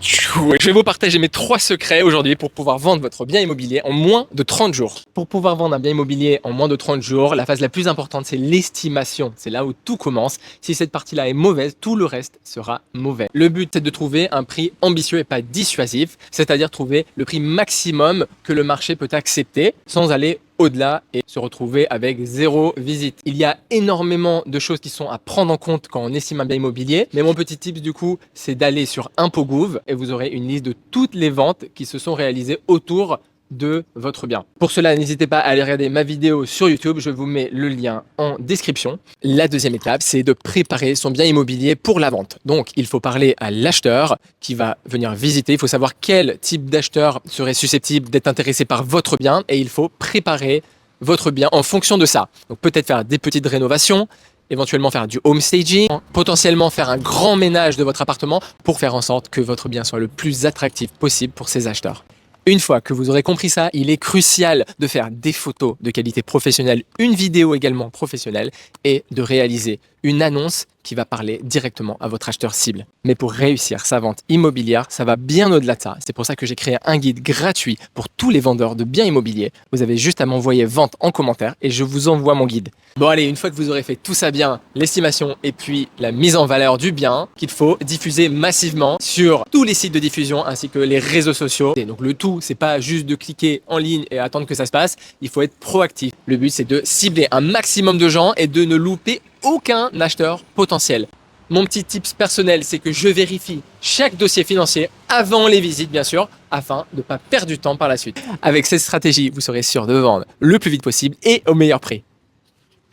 Je vais vous partager mes 3 secrets aujourd'hui pour pouvoir vendre votre bien immobilier en moins de 30 jours. Pour pouvoir vendre un bien immobilier en moins de 30 jours, la phase la plus importante, c'est l'estimation. C'est là où tout commence. Si cette partie-là est mauvaise, tout le reste sera mauvais. Le but, c'est de trouver un prix ambitieux et pas dissuasif, c'est-à-dire trouver le prix maximum que le marché peut accepter sans aller au-delà et se retrouver avec 0 visite. Il y a énormément de choses qui sont à prendre en compte quand on estime un bien immobilier, mais mon petit tip du coup, c'est d'aller sur ImpoGouv et vous aurez une liste de toutes les ventes qui se sont réalisées autour de votre bien. Pour cela, n'hésitez pas à aller regarder ma vidéo sur YouTube, je vous mets le lien en description. La deuxième étape, c'est de préparer son bien immobilier pour la vente. Donc, il faut parler à l'acheteur qui va venir visiter, il faut savoir quel type d'acheteur serait susceptible d'être intéressé par votre bien et il faut préparer votre bien en fonction de ça. Donc, peut-être faire des petites rénovations, éventuellement faire du home staging, potentiellement faire un grand ménage de votre appartement pour faire en sorte que votre bien soit le plus attractif possible pour ces acheteurs. Une fois que vous aurez compris ça, il est crucial de faire des photos de qualité professionnelle, une vidéo également professionnelle et de réaliser une annonce qui va parler directement à votre acheteur cible. Mais pour réussir sa vente immobilière, ça va bien au-delà de ça. C'est pour ça que j'ai créé un guide gratuit pour tous les vendeurs de biens immobiliers. Vous avez juste à m'envoyer vente en commentaire et je vous envoie mon guide. Bon allez, une fois que vous aurez fait tout ça bien, l'estimation et puis la mise en valeur du bien, qu'il faut diffuser massivement sur tous les sites de diffusion ainsi que les réseaux sociaux. Et donc le tout, c'est pas juste de cliquer en ligne et attendre que ça se passe, il faut être proactif. Le but, c'est de cibler un maximum de gens et de ne louper aucun acheteur potentiel. Mon petit tips personnel, c'est que je vérifie chaque dossier financier avant les visites, bien sûr, afin de ne pas perdre du temps par la suite. Avec cette stratégie, vous serez sûr de vendre le plus vite possible et au meilleur prix.